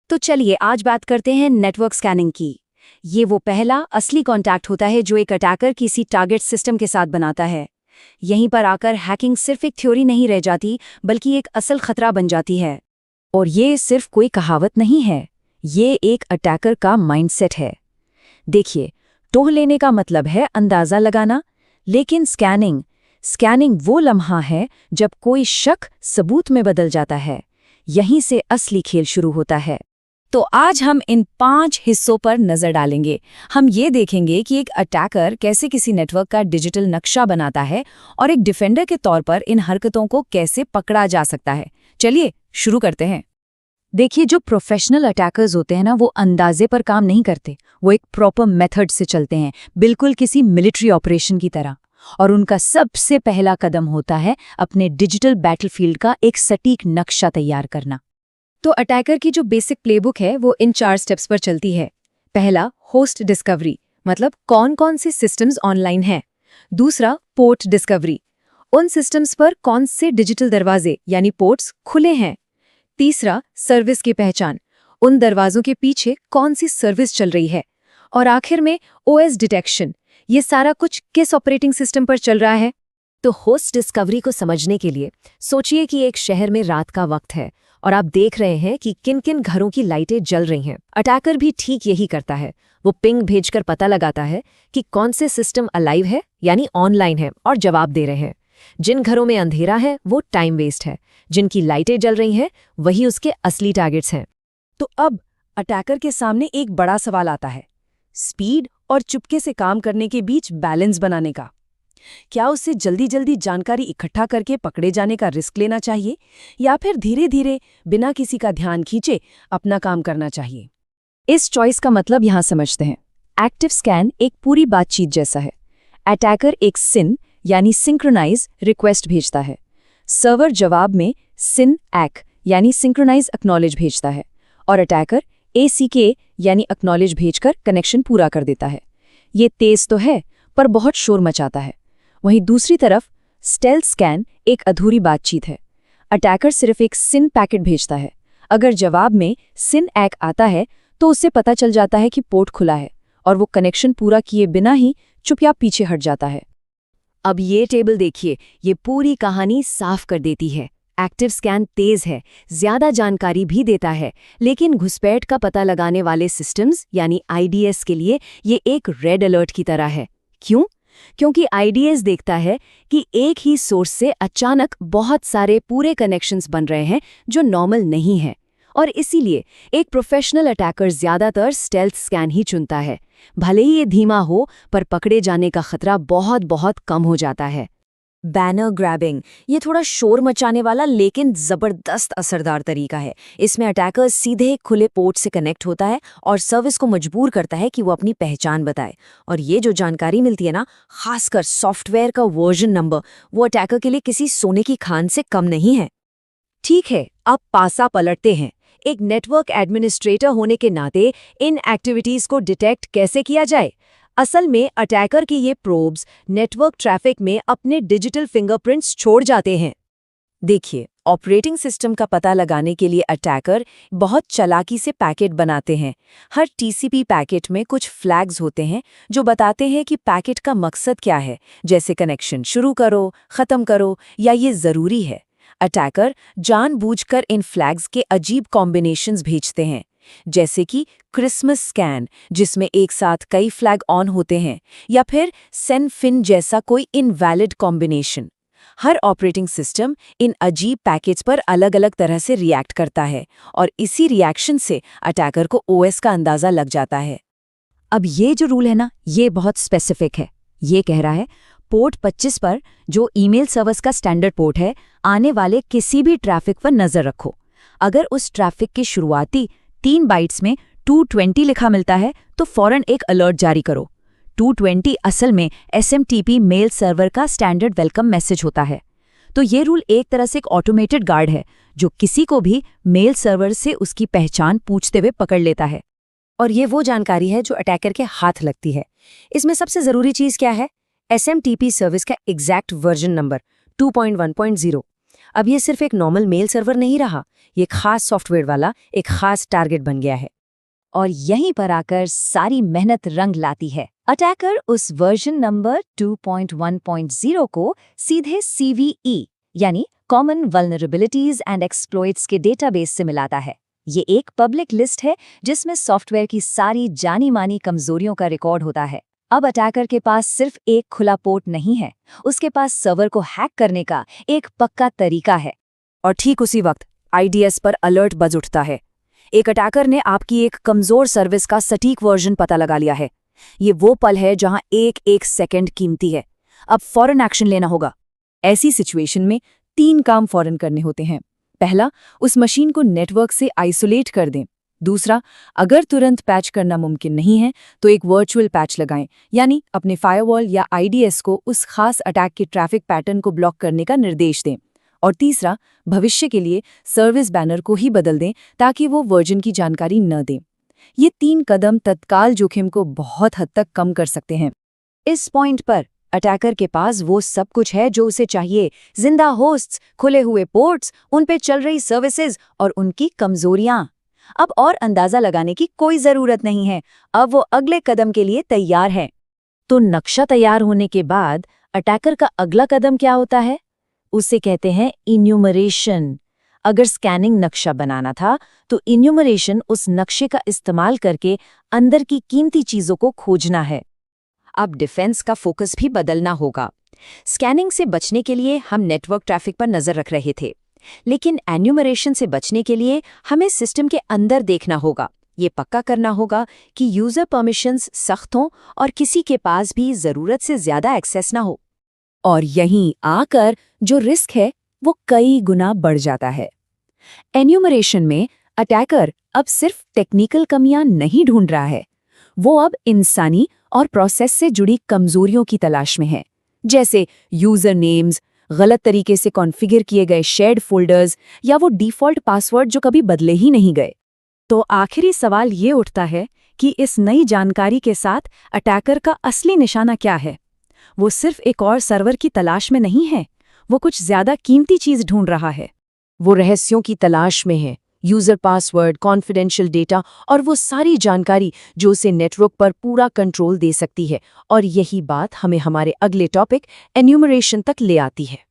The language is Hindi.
तो चलिए आज बात करते हैं नेटवर्क स्कैनिंग की। ये वो पहला असली कॉन्टैक्ट होता है जो एक अटैकर किसी टारगेट सिस्टम के साथ बनाता है। यहीं पर आकर हैकिंग सिर्फ एक थ्योरी नहीं रह जाती, बल्कि एक असल खतरा बन जाती है। और ये सिर्फ कोई कहावत नहीं है, ये एक अटैकर का माइंडसेट है। देखिए, टोह लेने का मतलब है अंदाजा लगाना, लेकिन स्कैनिंग वो लम्हा है जब कोई शक सबूत में बदल जाता है। यहीं से असली खेल शुरू होता है। तो आज हम इन 5 हिस्सों पर नजर डालेंगे। हम ये देखेंगे कि एक अटैकर कैसे किसी नेटवर्क का डिजिटल नक्शा बनाता है और एक डिफेंडर के तौर पर इन हरकतों को कैसे पकड़ा जा सकता है। चलिए शुरू करते हैं। देखिए, जो प्रोफेशनल अटैकर्स होते हैं ना, वो अंदाजे पर काम नहीं करते। वो एक प्रॉपर मेथड से चलते हैं, बिल्कुल किसी मिलिट्री ऑपरेशन की तरह। और उनका सबसे पहला कदम होता है अपने डिजिटल बैटलफील्ड का एक सटीक नक्शा तैयार करना। तो अटैकर की जो बेसिक प्लेबुक है वो इन 4 स्टेप्स पर चलती है। पहला, होस्ट डिस्कवरी, मतलब कौन कौन से सिस्टम्स ऑनलाइन हैं। दूसरा, पोर्ट डिस्कवरी, उन सिस्टम्स पर कौन से डिजिटल दरवाजे यानी पोर्ट्स खुले हैं। तीसरा, सर्विस की पहचान, उन दरवाजों के पीछे कौन सी सर्विस चल रही है। और आखिर में ओएस डिटेक्शन, ये सारा कुछ किस ऑपरेटिंग सिस्टम पर चल रहा है। तो होस्ट डिस्कवरी को समझने के लिए सोचिए कि एक शहर में रात का वक्त है और आप देख रहे हैं कि किन किन घरों की लाइटें जल रही हैं। अटैकर भी ठीक यही करता है। वो पिंग भेजकर पता लगाता है कि कौन से सिस्टम अलाइव है यानी ऑनलाइन है और जवाब दे रहे हैं। जिन घरों में अंधेरा है वो टाइम वेस्ट है, जिनकी लाइटें जल रही हैं वही उसके असली टारगेट्स हैं। तो अब अटैकर के सामने एक बड़ा सवाल आता है, स्पीड और चुपके से काम करने के बीच बैलेंस बनाने का। क्या उसे जल्दी जल्दी जानकारी इकट्ठा करके पकड़े जाने का रिस्क लेना चाहिए, या फिर धीरे धीरे बिना किसी का ध्यान खींचे अपना काम करना चाहिए। इस चॉइस का मतलब यहां समझते हैं। एक्टिव स्कैन एक पूरी बातचीत जैसा है। अटैकर एक सिन यानी सिंक्रोनाइज रिक्वेस्ट भेजता है। सर्वर जवाब में सिन एक् यानी सिंक्रोनाइज एक्नॉलेज भेजता है, और अटैकर ACK यानी एक्नॉलेज भेजकर कनेक्शन पूरा कर देता है। ये तेज तो है, पर बहुत शोर मचाता है। वहीं दूसरी तरफ स्टेल्थ स्कैन एक अधूरी बातचीत है। अटैकर सिर्फ एक सिन पैकेट भेजता है। अगर जवाब में सिन एक् आता है तो उससे पता चल जाता है कि पोर्ट खुला है, और वो कनेक्शन पूरा किए बिना ही चुपचाप पीछे हट जाता है। अब ये टेबल देखिए, ये पूरी कहानी साफ कर देती है। एक्टिव स्कैन तेज है, ज्यादा जानकारी भी देता है, लेकिन घुसपैठ का पता लगाने वाले सिस्टम्स यानी IDS के लिए ये एक रेड अलर्ट की तरह है। क्यों? क्योंकि IDS देखता है कि एक ही सोर्स से अचानक बहुत सारे पूरे कनेक्शंस बन रहे हैं जो नॉर्मल नहीं है, और इसीलिए एक प्रोफेशनल अटैकर ज्यादातर स्टेल्थ स्कैन ही चुनता है। भले ही ये धीमा हो, पर पकड़े जाने का खतरा बहुत बहुत कम हो जाता है। बैनर ग्रैबिंग, ये थोड़ा शोर मचाने वाला लेकिन जबरदस्त असरदार तरीका है। इसमें अटैकर सीधे खुले पोर्ट से कनेक्ट होता है और सर्विस को मजबूर करता है कि वो अपनी पहचान बताए। और ये जो जानकारी मिलती है ना, खासकर सॉफ्टवेयर का वर्जन नंबर, वो अटैकर के लिए किसी सोने की खान से कम नहीं है। ठीक है, अब पासा पलटते हैं। एक नेटवर्क एडमिनिस्ट्रेटर होने के नाते इन एक्टिविटीज को डिटेक्ट कैसे किया जाए। असल में अटैकर की ये प्रोब्स नेटवर्क ट्रैफिक में अपने डिजिटल फिंगरप्रिंट्स छोड़ जाते हैं। देखिए, ऑपरेटिंग सिस्टम का पता लगाने के लिए अटैकर बहुत चालाकी से पैकेट बनाते हैं। हर TCP पैकेट में कुछ फ्लैग्स होते हैं जो बताते हैं कि पैकेट का मकसद क्या है, जैसे कनेक्शन शुरू करो, खत्म करो, या ये जरूरी है। अटैकर जानबूझकर इन फ्लैग्स के अजीब कॉम्बिनेशंस भेजते हैं, जैसे कि क्रिसमस स्कैन जिसमें एक साथ कई फ्लैग ऑन होते हैं, या फिर सेनफिन जैसा कोई invalid combination. Her operating system in अजीब पैकेट्स पर अलग अलग तरह से रिएक्ट करता है, और इसी रिएक्शन से अटैकर को OS का अंदाजा लग जाता है। अब ये जो रूल है ना, ये बहुत स्पेसिफिक है। ये कह रहा है पोर्ट 25 पर, जो ईमेल सर्विस का स्टैंडर्ड पोर्ट है, आने वाले किसी भी ट्रैफिक पर नजर रखो। अगर उस ट्रैफिक के शुरुआती 3 बाइट्स में 220 लिखा मिलता है तो फौरन एक अलर्ट जारी करो। 220 असल में SMTP मेल सर्वर का स्टैंडर्ड वेलकम मैसेज होता है। तो ये रूल एक तरह से एक ऑटोमेटेड गार्ड है जो किसी को भी मेल सर्वर से उसकी पहचान पूछते हुए पकड़ लेता है। और ये वो जानकारी है जो अटैकर के हाथ लगती है। इसमें सबसे जरूरी चीज क्या है? SMTP सर्विस का एग्जैक्ट वर्जन नंबर 2.1.0। अब ये सिर्फ एक नॉर्मल मेल सर्वर नहीं रहा, ये खास सॉफ्टवेयर वाला एक खास टारगेट बन गया है। और यहीं पर आकर सारी मेहनत रंग लाती है। अटैकर उस वर्जन नंबर 2.1.0 को सीधे CVE यानी कॉमन वल्नरेबिलिटीज एंड एक्सप्लॉइट्स के डेटाबेस से मिलाता है। ये एक पब्लिक लिस्ट है जिसमें सॉफ्टवेयर की सारी जानी मानी कमजोरियों का रिकॉर्ड होता है। अब अटैकर के पास सिर्फ एक खुला पोर्ट नहीं है, उसके पास सर्वर को हैक करने का एक पक्का तरीका है। और ठीक उसी वक्त IDS पर अलर्ट बज उठता है। एक अटैकर ने आपकी एक कमजोर सर्विस का सटीक वर्जन पता लगा लिया है। ये वो पल है जहां एक एक सेकंड कीमती है। अब फौरन एक्शन लेना होगा। ऐसी सिचुएशन में 3 काम फौरन करने होते हैं। पहला, उस मशीन को नेटवर्क से आइसोलेट कर दें। दूसरा, अगर तुरंत पैच करना मुमकिन नहीं है तो एक वर्चुअल पैच लगाएं, यानी अपने फायरवॉल या IDS को उस खास अटैक के ट्रैफिक पैटर्न को ब्लॉक करने का निर्देश दें। और तीसरा, भविष्य के लिए सर्विस बैनर को ही बदल दें ताकि वो वर्जन की जानकारी न दें। ये 3 कदम तत्काल जोखिम को बहुत हद तक कम कर सकते हैं। इस पॉइंट पर अटैकर के पास वो सब कुछ है जो उसे चाहिए। जिंदा होस्ट्स, खुले हुए पोर्ट्स, उन पे चल रही सर्विसेज और उनकी कमजोरियां। अब और अंदाजा लगाने की कोई जरूरत नहीं है, अब वो अगले कदम के लिए तैयार है। तो नक्शा तैयार होने के बाद अटैकर का अगला कदम क्या होता है? उसे कहते हैं इन्यूमरेशन। अगर स्कैनिंग नक्शा बनाना था तो इन्यूमरेशन उस नक्शे का इस्तेमाल करके अंदर की कीमती चीजों को खोजना है। अब डिफेंस का फोकस भी बदलना होगा। स्कैनिंग से बचने के लिए हम नेटवर्क ट्रैफिक पर नजर रख रहे थे, लेकिन एन्यूमरेशन से बचने के लिए हमें सिस्टम के अंदर देखना होगा। ये पक्का करना होगा कि यूजर परमिशंस सख्त हों और किसी के पास भी जरूरत से ज्यादा एक्सेस ना हो। और यहीं आकर जो रिस्क है वो कई गुना बढ़ जाता है। एन्यूमरेशन में अटैकर अब सिर्फ टेक्निकल कमियां नहीं ढूंढ रहा है, वो अब इंसानी और प्रोसेस से जुड़ी कमजोरियों की तलाश में है, जैसे यूजर नेम्स, गलत तरीके से कॉन्फ़िगर किए गए शेयर्ड फोल्डर्स या वो डिफ़ॉल्ट पासवर्ड जो कभी बदले ही नहीं गए। तो आखिरी सवाल ये उठता है कि इस नई जानकारी के साथ अटैकर का असली निशाना क्या है? वो सिर्फ एक और सर्वर की तलाश में नहीं है, वो कुछ ज्यादा कीमती चीज ढूंढ रहा है। वो रहस्यों की तलाश में है, यूजर पासवर्ड, कॉन्फिडेंशियल डेटा और वो सारी जानकारी जो उसे नेटवर्क पर पूरा कंट्रोल दे सकती है। और यही बात हमें हमारे अगले टॉपिक एन्यूमरेशन तक ले आती है।